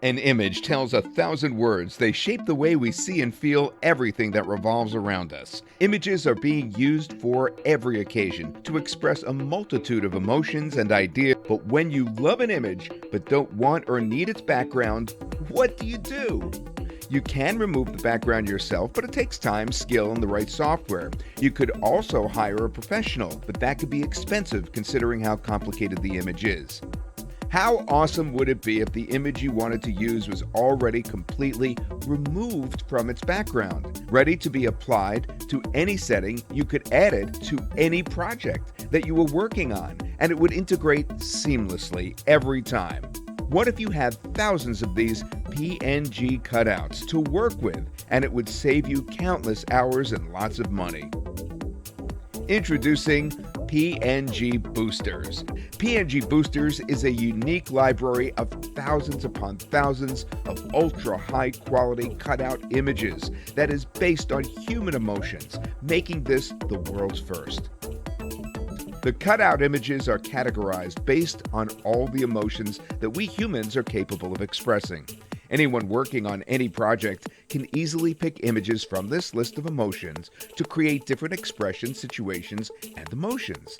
An image tells 1,000 words. They shape the way we see and feel everything that revolves around us. Images are being used for every occasion to express a multitude of emotions and ideas. But when you love an image but don't want or need its background, what do? You can remove the background yourself, but it takes time, skill, and the right software. You could also hire a professional, but that could be expensive considering how complicated the image is. How awesome would it be if the image you wanted to use was already completely removed from its background, ready to be applied to any setting? You could add it to any project that you were working on, and it would integrate seamlessly every time. What if you had thousands of these PNG cutouts to work with, and it would save you countless hours and lots of money? Introducing PNG Boosters. PNG Boosters is a unique library of thousands upon thousands of ultra-high quality cutout images that is based on human emotions, making this the world's first. The cutout images are categorized based on all the emotions that we humans are capable of expressing. Anyone working on any project can easily pick images from this list of emotions to create different expressions, situations, and emotions.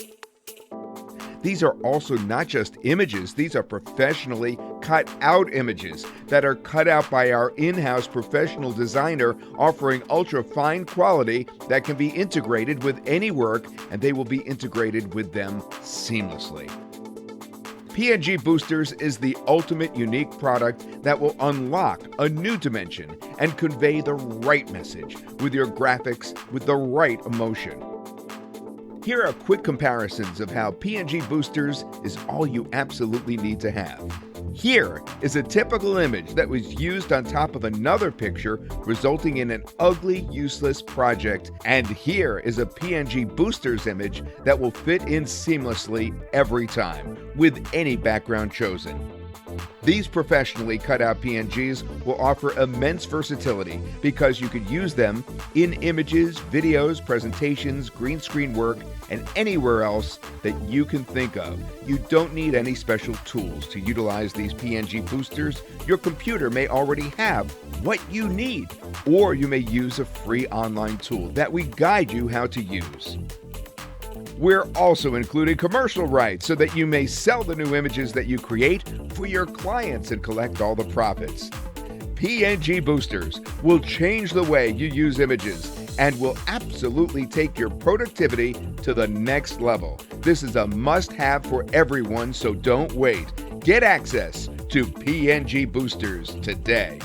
These are also not just images, these are professionally cut out images that are cut out by our in-house professional designer, offering ultra-fine quality that can be integrated with any work, and they will be integrated with them seamlessly. PNG Boosters is the ultimate unique product that will unlock a new dimension and convey the right message with your graphics with the right emotion. Here are quick comparisons of how PNG Boosters is all you absolutely need to have. Here is a typical image that was used on top of another picture, resulting in an ugly, useless project. And here is a PNG Boosters image that will fit in seamlessly every time, with any background chosen. These professionally cut out PNGs will offer immense versatility because you could use them in images, videos, presentations, green screen work, and anywhere else that you can think of. You don't need any special tools to utilize these PNG boosters. Your computer may already have what you need, or you may use a free online tool that we guide you how to use. We're also including commercial rights so that you may sell the new images that you create for your clients and collect all the profits. PNG Boosters will change the way you use images and will absolutely take your productivity to the next level. This is a must-have for everyone, so don't wait. Get access to PNG Boosters today.